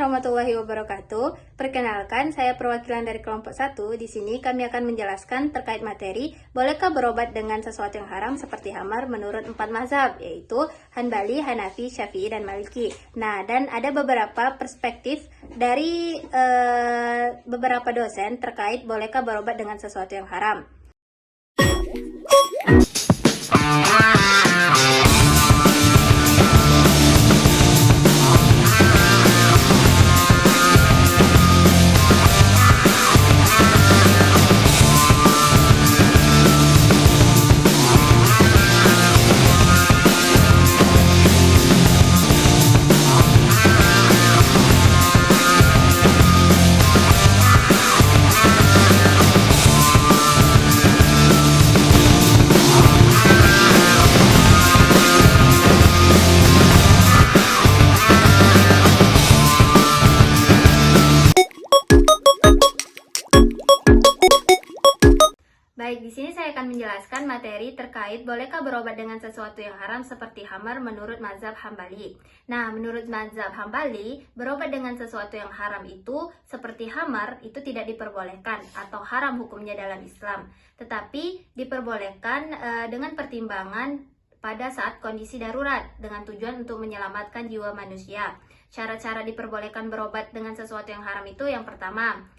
warahmatullahi wabarakatuh. Perkenalkan, saya perwakilan dari kelompok 1. Di sini kami akan menjelaskan terkait materi bolehkah berobat dengan sesuatu yang haram seperti khamar menurut 4 mazhab, yaitu Hanbali, Hanafi, Syafi'i, dan Maliki. Nah, dan ada beberapa perspektif dari beberapa dosen terkait bolehkah berobat dengan sesuatu yang haram. Baik, di sini saya akan menjelaskan materi terkait bolehkah berobat dengan sesuatu yang haram seperti khamar menurut mazhab Hambali. Nah, menurut mazhab Hambali, berobat dengan sesuatu yang haram itu seperti khamar itu tidak diperbolehkan atau haram hukumnya dalam Islam. Tetapi diperbolehkan dengan pertimbangan pada saat kondisi darurat dengan tujuan untuk menyelamatkan jiwa manusia. Syarat-syarat diperbolehkan berobat dengan sesuatu yang haram itu yang pertama,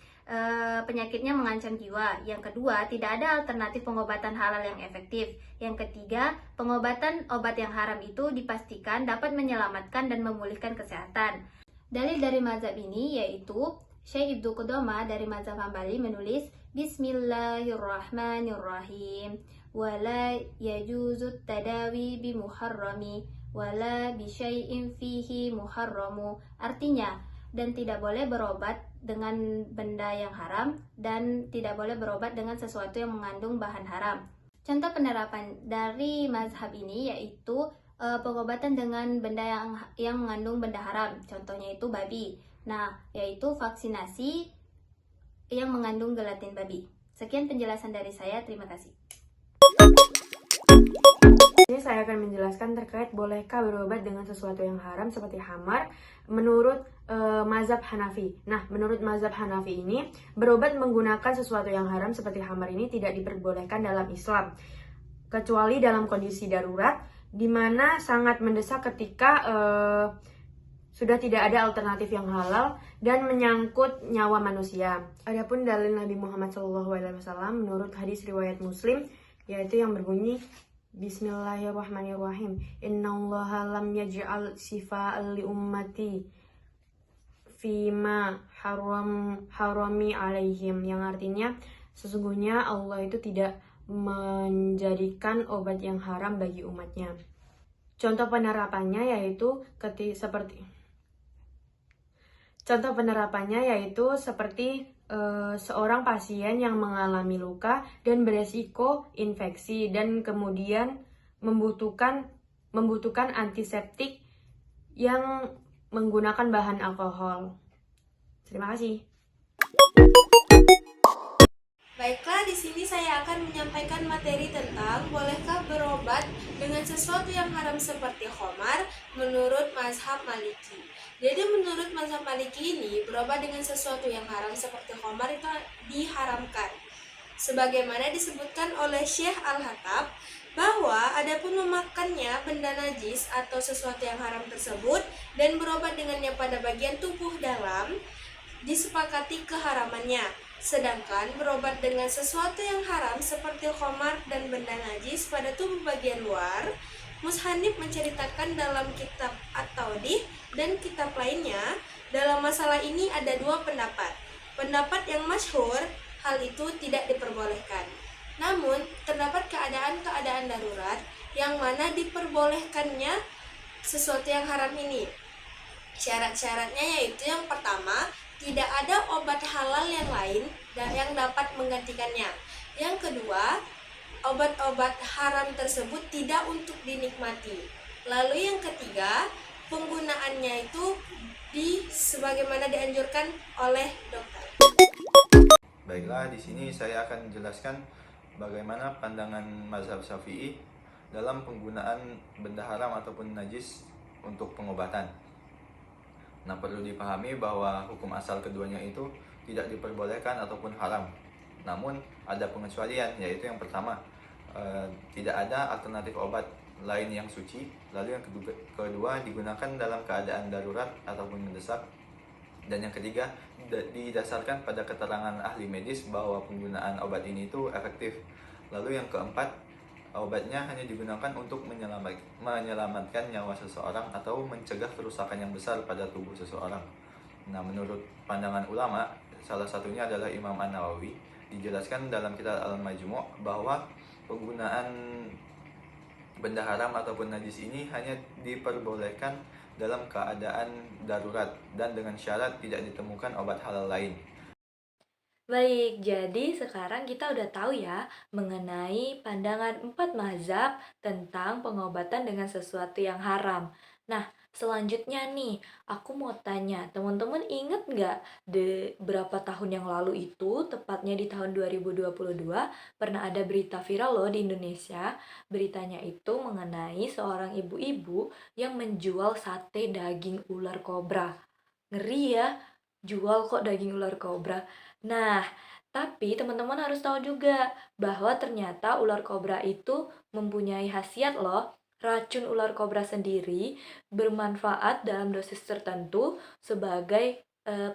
penyakitnya mengancam jiwa. Yang kedua, tidak ada alternatif pengobatan halal yang efektif. Yang ketiga, pengobatan obat yang haram itu dipastikan dapat menyelamatkan dan memulihkan kesehatan. Dalil dari mazhab ini yaitu Syekh Ibnu Qudamah dari mazhab Hambali menulis Bismillahirrahmanirrahim wala yajuzu tadawi bimuharrami wala bisyai'in fihi muharramu. Artinya, dan tidak boleh berobat dengan benda yang haram dan tidak boleh berobat dengan sesuatu yang mengandung bahan haram. Contoh penerapan dari mazhab ini yaitu pengobatan dengan benda yang mengandung benda haram. Contohnya itu babi. Nah, yaitu vaksinasi yang mengandung gelatin babi. Sekian penjelasan dari saya, terima kasih. Ini saya akan menjelaskan terkait bolehkah berobat dengan sesuatu yang haram seperti khamar menurut mazhab Hanafi. Nah, menurut mazhab Hanafi ini, berobat menggunakan sesuatu yang haram seperti khamar ini tidak diperbolehkan dalam Islam, kecuali dalam kondisi darurat, di mana sangat mendesak ketika sudah tidak ada alternatif yang halal dan menyangkut nyawa manusia. Adapun dalil Nabi Muhammad SAW menurut hadis riwayat Muslim, yaitu yang berbunyi Bismillahirrahmanirrahim. Innallaha lam yaj'al shifa'an li ummati fima harami alaihim, yang artinya sesungguhnya Allah itu tidak menjadikan obat yang haram bagi umatnya. Contoh penerapannya yaitu seperti seorang pasien yang mengalami luka dan beresiko infeksi dan kemudian membutuhkan antiseptik yang menggunakan bahan alkohol. Terima kasih. Baiklah, di sini saya akan menyampaikan materi tentang bolehkah berobat dengan sesuatu yang haram seperti khamar menurut mazhab Maliki. Jadi menurut mazhab Maliki ini, berobat dengan sesuatu yang haram seperti khamar itu diharamkan. Sebagaimana disebutkan oleh Syekh Al-Hattab, bahwa adapun memakannya benda najis atau sesuatu yang haram tersebut dan berobat dengannya pada bagian tubuh dalam, disepakati keharamannya. Sedangkan berobat dengan sesuatu yang haram seperti khamar dan benda najis pada tubuh bagian luar, Mushanif menceritakan dalam kitab At-Tawdih dan kitab lainnya, dalam masalah ini ada dua pendapat. Pendapat yang masyhur, hal itu tidak diperbolehkan. Namun, terdapat keadaan-keadaan darurat yang mana diperbolehkannya sesuatu yang haram ini. Syarat-syaratnya yaitu yang pertama, tidak ada obat halal yang lain yang dapat menggantikannya. Yang kedua, obat-obat haram tersebut tidak untuk dinikmati. Lalu yang ketiga, penggunaannya itu sebagaimana dianjurkan oleh dokter. Baiklah, di sini saya akan menjelaskan bagaimana pandangan mazhab Syafi'i dalam penggunaan benda haram ataupun najis untuk pengobatan. Nah, perlu dipahami bahwa hukum asal keduanya itu tidak diperbolehkan ataupun haram. Namun, ada pengecualian, yaitu yang pertama, tidak ada alternatif obat lain yang suci. Lalu yang kedua digunakan dalam keadaan darurat ataupun mendesak. Dan yang ketiga, didasarkan pada keterangan ahli medis bahwa penggunaan obat ini itu efektif. Lalu yang keempat, obatnya hanya digunakan untuk menyelamatkan nyawa seseorang atau mencegah kerusakan yang besar pada tubuh seseorang. Nah, menurut pandangan ulama, salah satunya adalah Imam An-Nawawi, dijelaskan dalam kitab Al-Majmu' bahwa penggunaan benda haram ataupun najis ini hanya diperbolehkan dalam keadaan darurat dan dengan syarat tidak ditemukan obat halal lain. Baik, jadi sekarang kita udah tahu ya mengenai pandangan 4 mazhab tentang pengobatan dengan sesuatu yang haram. Nah, selanjutnya nih, aku mau tanya, teman-teman inget nggak berapa tahun yang lalu itu, tepatnya di tahun 2022, pernah ada berita viral loh di Indonesia. Beritanya itu mengenai seorang ibu-ibu yang menjual sate daging ular kobra. Ngeri ya, jual kok daging ular kobra. Nah, tapi teman-teman harus tahu juga bahwa ternyata ular kobra itu mempunyai khasiat loh. Racun ular kobra sendiri bermanfaat dalam dosis tertentu sebagai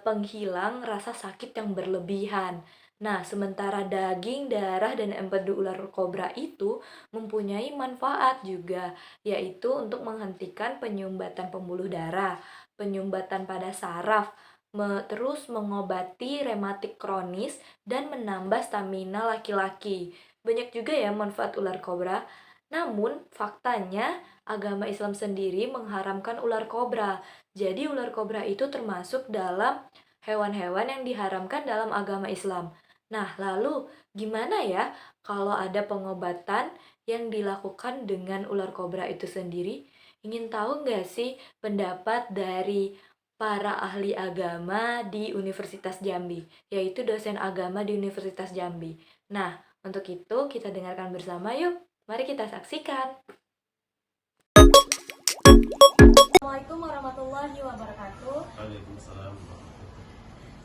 penghilang rasa sakit yang berlebihan. Nah, sementara daging, darah, dan empedu ular kobra itu mempunyai manfaat juga, yaitu untuk menghentikan penyumbatan pembuluh darah, penyumbatan pada saraf, terus mengobati rematik kronis dan menambah stamina laki-laki. Banyak juga ya manfaat ular kobra. Namun faktanya agama Islam sendiri mengharamkan ular kobra. Jadi ular kobra itu termasuk dalam hewan-hewan yang diharamkan dalam agama Islam. Nah, lalu gimana ya kalau ada pengobatan yang dilakukan dengan ular kobra itu sendiri? Ingin tahu nggak sih pendapat dari para ahli agama di Universitas Jambi, yaitu dosen agama di Universitas Jambi. Nah, untuk itu kita dengarkan bersama yuk. Mari kita saksikan. Assalamualaikum warahmatullahi wabarakatuh. Waalaikumsalam.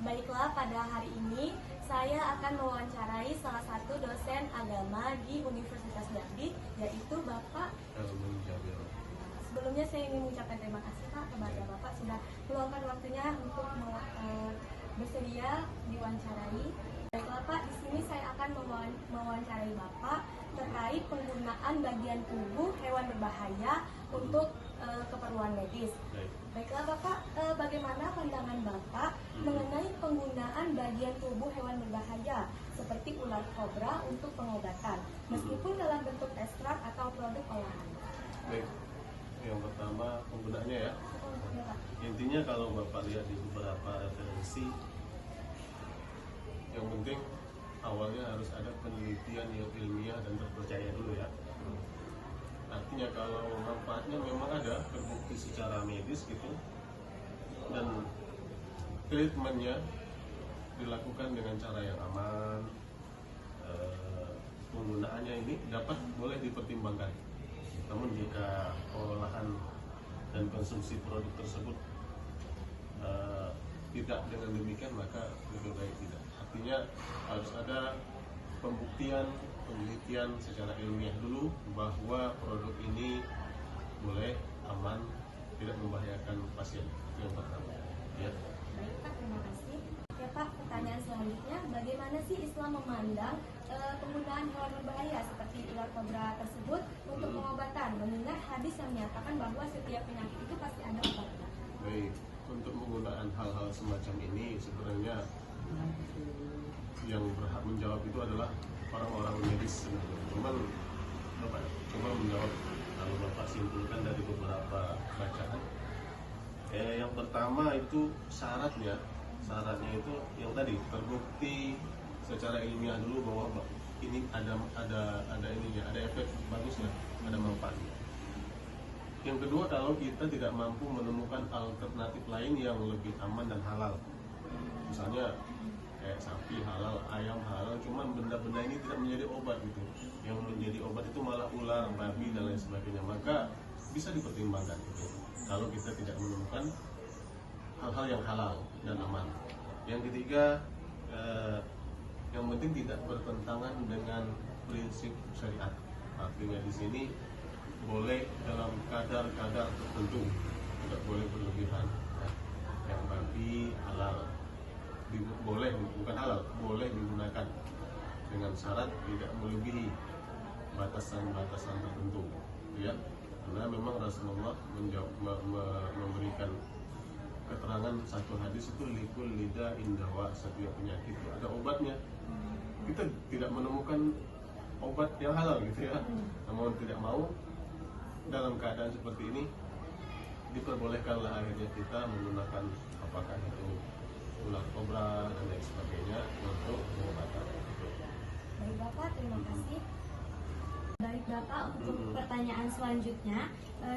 Baiklah, pada hari ini saya akan mewawancarai salah satu dosen agama di Universitas Jambi, yaitu Bapak. Sebelumnya saya ingin mengucapkan terima kasih Pak kepada Bapak sudah meluangkan waktunya untuk bersedia diwawancarai. Baiklah Pak, di sini saya akan mewawancarai Bapak terkait penggunaan bagian tubuh hewan berbahaya untuk keperluan medis. Baiklah Bapak, bagaimana pandangan Bapak mengenai penggunaan bagian tubuh hewan berbahaya seperti ular kobra untuk pengobatan, meskipun dalam bentuk ekstrak atau produk olahan? Baik, yang pertama penggunaannya ya. Intinya kalau Bapak lihat di beberapa referensi, yang penting awalnya harus ada penelitian yang ilmiah dan terpercaya dulu ya. Artinya kalau manfaatnya memang ada, terbukti secara medis gitu, dan treatmentnya dilakukan dengan cara yang aman, penggunaannya ini boleh dipertimbangkan. Namun jika olahan dan konsumsi produk tersebut tidak dengan demikian, maka lebih baik tidak. Artinya harus ada pembuktian, penelitian secara ilmiah dulu bahwa produk ini boleh, aman, tidak membahayakan pasien. Itu yang pertama. Ya. Baik Pak, terima kasih. Ya Pak, pertanyaan selanjutnya, bagaimana sih Islam memandang penggunaan hewan berbahaya seperti ular kobra tersebut untuk pengobatan, mengingat hadis yang menyatakan bahwa setiap penyakit itu pasti ada obatnya? Baik, untuk penggunaan hal-hal semacam ini sebenarnya yang berhak menjawab itu adalah orang-orang medis sebenarnya. Cuman Bapak coba menjawab kalau Bapak simpulkan dari beberapa bacaan. Yang pertama itu syaratnya itu yang tadi terbukti secara ilmiah dulu bahwa ini ada ininya, ada efek bagusnya, ada manfaatnya. Yang kedua, kalau kita tidak mampu menemukan alternatif lain yang lebih aman dan halal, misalnya kayak sapi halal, ayam halal, cuman benda-benda ini tidak menjadi obat gitu, yang menjadi obat itu malah ular, babi dan lain sebagainya, maka bisa dipertimbangkan gitu. Kalau kita tidak menemukan hal-hal yang halal dan aman. Yang ketiga, yang penting tidak bertentangan dengan prinsip syariat. Artinya di sini boleh dalam kadar-kadar tertentu, tidak boleh berlebihan. Yang babi halal, boleh, bukan halal, boleh digunakan dengan syarat tidak melebihi batasan-batasan tertentu, ya. Karena memang Rasulullah memberikan keterangan satu hadis itu likul lidah indawa, setiap penyakit itu ada obatnya. Kita tidak menemukan obat yang halal gitu ya. Namun tidak mau dalam keadaan seperti ini diperbolehkanlah akhirnya kita menggunakan apakah itu ular kobra dan lain sebagainya untuk pengobatan. Baik Bapak, terima kasih. Baik Bapak, untuk pertanyaan selanjutnya,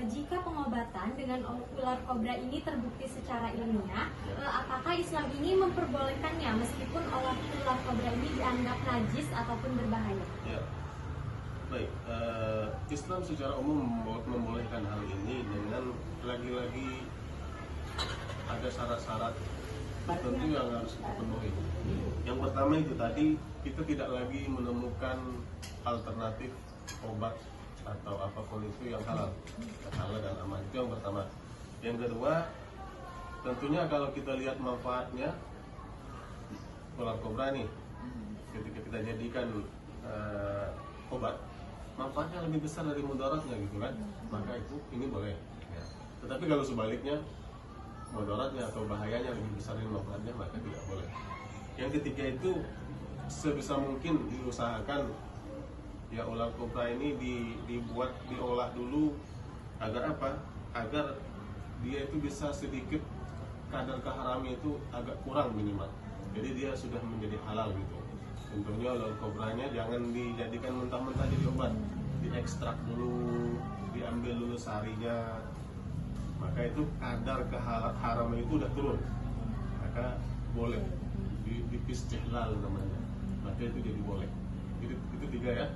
jika pengobatan dengan ular kobra ini terbukti secara ilmiah, apakah Islam ini memperbolehkannya meskipun ular kobra ini dianggap najis ataupun berbahaya? Ya. Baik, Islam secara umum membolehkan hal ini dengan lagi-lagi ada syarat-syarat tertentu yang harus dipenuhi. Yang pertama itu tadi, kita tidak lagi menemukan alternatif obat atau apapun itu yang halal dan aman. Itu yang pertama. Yang kedua, tentunya kalau kita lihat manfaatnya ular kobra nih, ketika kita jadikan obat, manfaatnya lebih besar dari mudaratnya gitu kan, maka ini boleh. Tetapi kalau sebaliknya, mudaratnya atau bahayanya lebih besar dari manfaatnya, maka tidak boleh. Yang ketiga itu, sebisa mungkin diusahakan ya ular kobra ini diolah dulu agar apa? Agar dia itu bisa sedikit kadar keharamnya itu agak kurang minimal. Jadi dia sudah menjadi halal gitu. Contohnya ular kobranya jangan dijadikan mentah-mentah jadi obat, diekstrak dulu, diambil dulu sarinya. Maka itu kadar keharamnya itu udah turun. Maka boleh dipistihlal namanya. Maka itu jadi boleh. Itu tiga ya.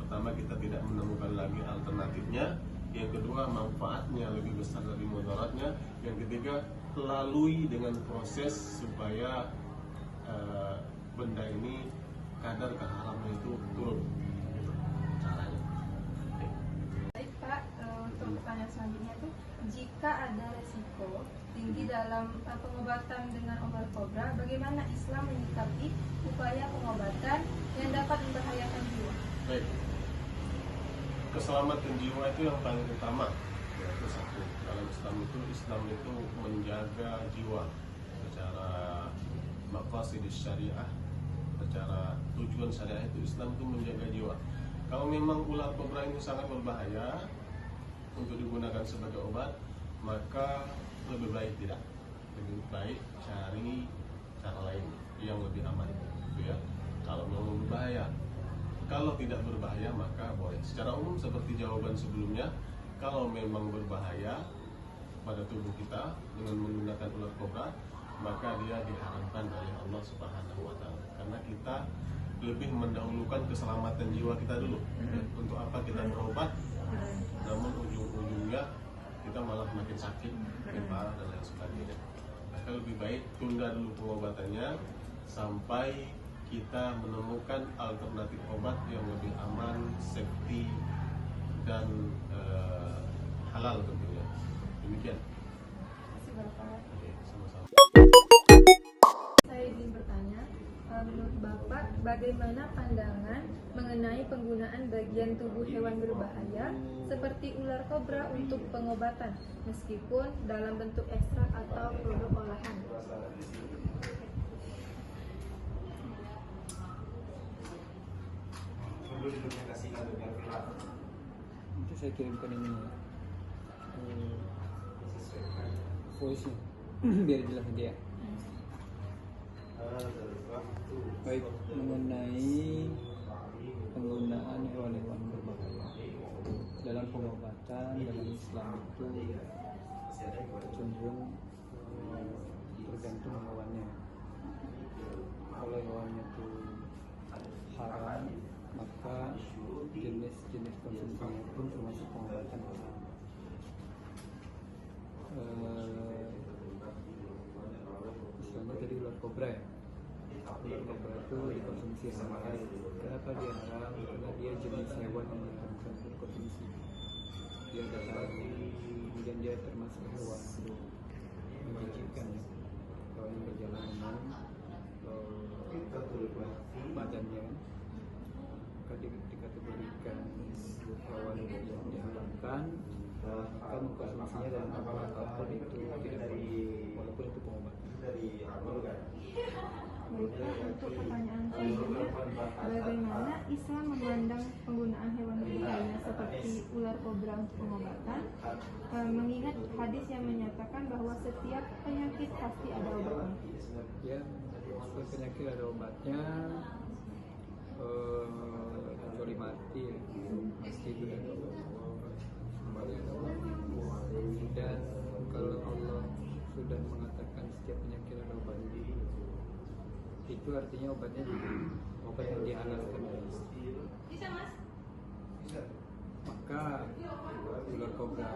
Pertama, kita tidak menemukan lagi alternatifnya. Yang kedua, manfaatnya lebih besar dari mudaratnya. Yang ketiga, lalui dengan proses supaya benda ini kadar keharamnya itu turun. Gitu caranya. Baik Pak, untuk pertanyaan selanjutnya itu, jika ada resiko tinggi dalam pengobatan dengan ular kobra, bagaimana Islam menyikapi upaya pengobatan yang dapat membahayakan jiwa? Baik. Keselamatan jiwa itu yang paling utama. Itu satu. Dalam Islam itu menjaga jiwa secara maqasidus syariah, secara tujuan syariah itu Islam itu menjaga jiwa. Kalau memang ular kobra ini sangat berbahaya untuk digunakan sebagai obat, maka lebih baik tidak. Lebih baik cari cara lain yang lebih aman, gitu ya. Kalau memang berbahaya. Kalau tidak berbahaya maka boleh. Secara umum seperti jawaban sebelumnya, kalau memang berbahaya pada tubuh kita dengan menggunakan ular kobra, maka dia diharamkan oleh Allah Subhanahu wa Ta'ala. Karena kita lebih mendahulukan keselamatan jiwa kita dulu. Untuk apa kita berobat, namun ujung-ujungnya kita malah makin sakit, makin parah dan lain sebagainya. Maka lebih baik tunda dulu pengobatannya sampai kita menemukan alternatif obat yang lebih aman, safety, dan halal tentunya. Demikian. Terima kasih Bapak. Oke, sama-sama. Saya ingin bertanya, menurut Bapak, bagaimana pandangan mengenai penggunaan bagian tubuh hewan berbahaya seperti ular kobra untuk pengobatan, meskipun dalam bentuk ekstrak atau produk olahan? Itu saya kirimkan ini voice biar jelas dia. Baik, mengenai penggunaan hewan-hewan berbahaya dalam pengobatan dalam Islam itu cenderung tergantung hewannya. Kalau hewannya itu haram, maka jenis-jenis konsumsinya pun termasuk pengobatan haram. ular kobra itu dikonsumsi sama lain. Kenapa dia haram? Karena dia jenis hewan yang diharamkan untuk dikonsumsi. Dia datang, kemudian dia termasuk hewan menjijikkan ya. Hewan yang berjalan dengan badannya maka dikategorikan hewan yang diharamkan, maka mengkonsumsinya dalam apapun itu tidak boleh, walaupun itu pengobatan. Untuk pertanyaan selanjutnya, bagaimana Islam memandang penggunaan hewan berbahaya seperti ular kobra untuk pengobatan, mengingat hadis yang menyatakan bahwa setiap penyakit pasti ada obatnya? Ya, setiap penyakit ada obatnya, kecuali mati itu ada kembali ada obatnya. Dan kalau Allah sudah mengatakan setiap penyakit ada obatnya, itu artinya obatnya juga obat yang dihalalkan. Maka ular kobra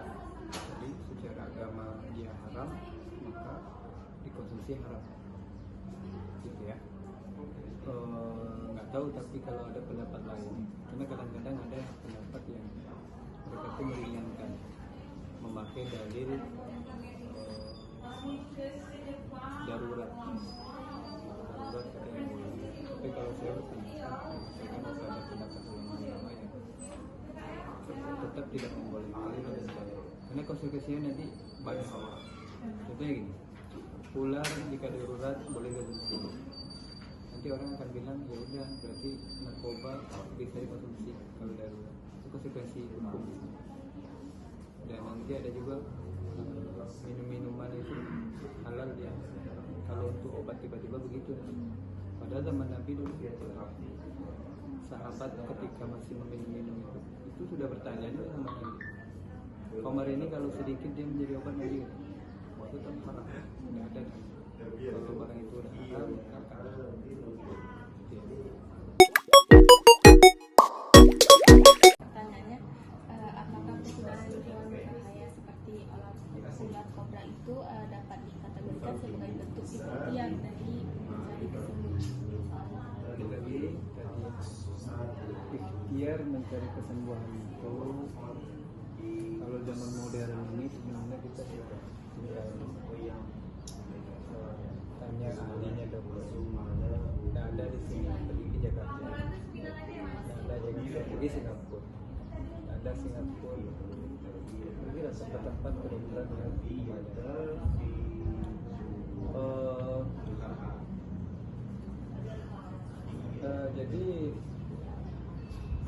tadi secara agama dia haram, maka dikonsumsi haram, gitu ya. Nggak tahu, tapi kalau ada pendapat lain, karena kadang-kadang ada pendapat yang mereka itu meringankan, memakai dalil darurat katanya. Tapi kalau saya berpendapat, saya kan masih ada pendapat ulama yang tetap tidak membolehkan, karena konsekuensinya nanti banyak. Contohnya gini, ular jika darurat boleh konsumsi, nanti orang akan bilang ya udah berarti narkoba bisa dikonsumsi kalau darurat, itu konsekuensi hukum. Dan nanti ada juga minum-minuman itu halal dia kalau untuk obat tiba-tiba begitu. Padahal zaman Nabi dulu sahabat ketika masih meminum itu sudah bertanya juga sama Nabi, khamar ini kalau sedikit dia menjadi obat Nabi? Itu tetap haram, tidak ada. Kalau barang itu udah haram, maka haram. Pertanyaannya, apakah penggunaan hewan berbahaya seperti ular kobra itu dapat dikategorikan sebagai bentuk ikhtiar dari mencari kesembuhan? Tadi ikhtiar mencari kesembuhan itu, kalau zaman modern ini sebenarnya kita sudah tanya ahlinya dokter. Tidak ada di sini, pergi ke Jakarta, tidak ada di Singapura, tidak ada Singapura. Ini rasa tempat kedokteran yang jadi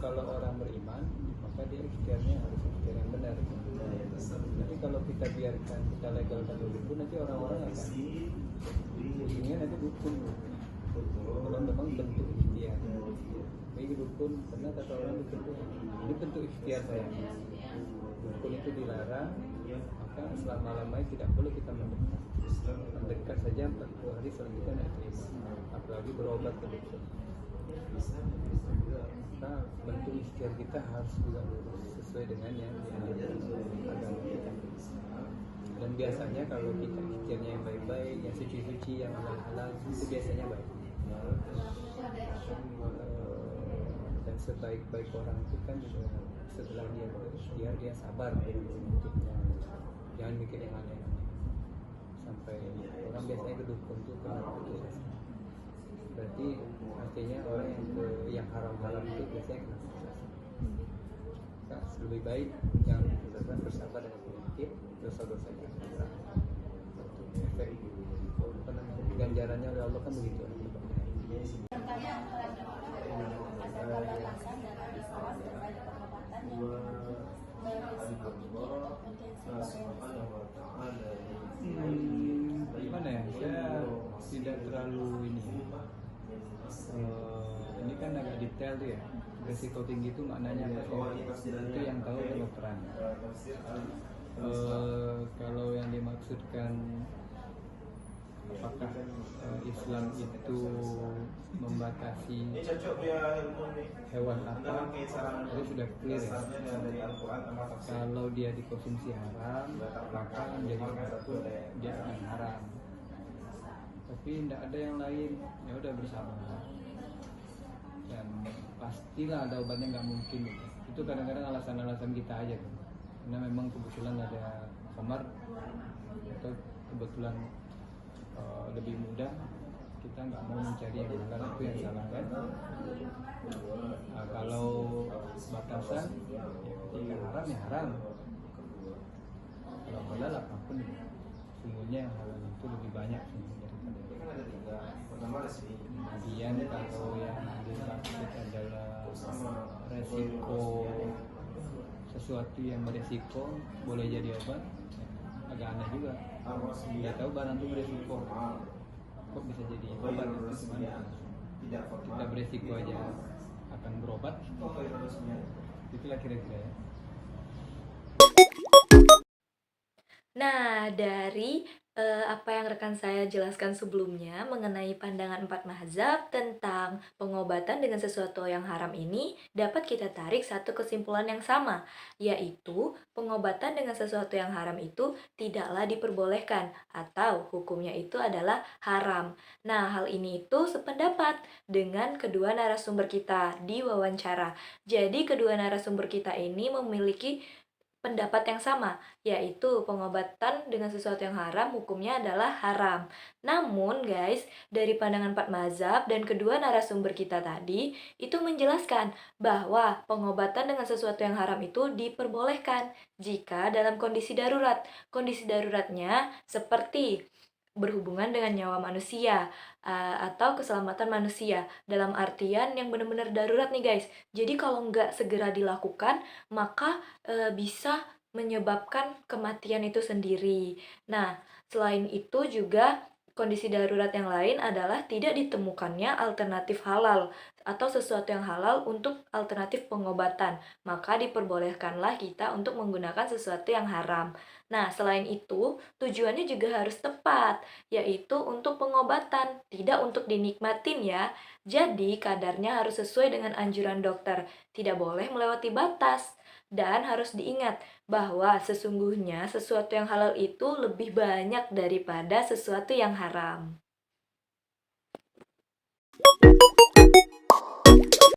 kalau orang beriman maka dia ikhtiarnya harus ikhtiar yang benar. Tapi kalau kita biarkan, kita legalkan dulu, nanti orang-orang akan ujungnya nanti dukun. Kalau memang bentuk ikhtiar, bagi dukun, karena kata orang dukun itu ini bentuk ikhtiar saya. Dukun itu dilarang, maka selama-lamanya tidak boleh kita mendekat saja 40 hari selanjutnya tidak terima, apalagi berobat ke dukun. Nah, bentuk ikhtiar kita harus juga sesuai dengan yang agama kita. Dan biasanya kalau kita ikhtiarnya yang baik-baik, yang suci-suci, yang halal-halal, itu biasanya baik. Dan sebaik-baik orang itu kan juga setelah dia berikhtiar, dia sabar untuknya. Jangan mikir yang aneh-aneh. Sampai orang biasanya ke dukun itu karena putus. Berarti artinya orang yang haram-haram itu biasanya kena putus. Nah, lebih baik yang bersabar dengan penyakit, dosa-dosanya. Efek ganjarannya oleh Allah kan begitu. Pertanyaan selanjutnya, adakah batasan dalam Islam terkait pengobatan yang berisiko tinggi atau potensi Gimana ya? Saya tidak terlalu ini kan agak detail tuh ya. Risiko tinggi itu maknanya apa? Itu yang tahu kedokteran. Kalau yang dimaksudkan apakah Islam itu membatasi hewan apa, itu sudah clear ya. Kalau dia dikonsumsi haram, maka menjadi dia akan haram. tapi tidak ada yang lain, ya udah bersabar. Dan pastilah ada obatnya, nggak mungkin gitu. Itu kadang-kadang alasan-alasan kita aja tuh. Karena memang kebetulan ada kamar atau kebetulan lebih mudah, kita nggak mau mencari yang halal, itu yang salah kan. Nah, kalau batasan ya ketika haram ya haram, kalau halal apapun itu. Sungguhnya yang halal itu lebih banyak daripada. Kemudian kalau yang dimaksud adalah resiko, sesuatu yang beresiko boleh jadi obat, agak aneh juga. Nggak tahu barang itu beresiko, kok bisa jadi obat? Itu gimana? Kita beresiko aja akan berobat, itulah kira-kira ya. Nah, dari apa yang rekan saya jelaskan sebelumnya mengenai pandangan 4 mazhab tentang pengobatan dengan sesuatu yang haram ini, dapat kita tarik satu kesimpulan yang sama, yaitu pengobatan dengan sesuatu yang haram itu tidaklah diperbolehkan atau hukumnya itu adalah haram. Nah, hal ini itu sependapat dengan kedua narasumber kita di wawancara. Jadi, kedua narasumber kita ini memiliki pendapat yang sama, yaitu pengobatan dengan sesuatu yang haram hukumnya adalah haram. Namun guys, dari pandangan 4 mazhab dan kedua narasumber kita tadi itu menjelaskan bahwa pengobatan dengan sesuatu yang haram itu diperbolehkan jika dalam kondisi darurat. Kondisi daruratnya seperti berhubungan dengan nyawa manusia atau keselamatan manusia, dalam artian yang benar-benar darurat nih guys. Jadi kalau nggak segera dilakukan, maka bisa menyebabkan kematian itu sendiri. Nah, selain itu juga kondisi darurat yang lain adalah tidak ditemukannya alternatif halal atau sesuatu yang halal untuk alternatif pengobatan, maka diperbolehkanlah kita untuk menggunakan sesuatu yang haram. Nah, selain itu, tujuannya juga harus tepat, yaitu untuk pengobatan, tidak untuk dinikmatin ya. Jadi, kadarnya harus sesuai dengan anjuran dokter, tidak boleh melewati batas. Dan harus diingat bahwa sesungguhnya sesuatu yang halal itu lebih banyak daripada sesuatu yang haram.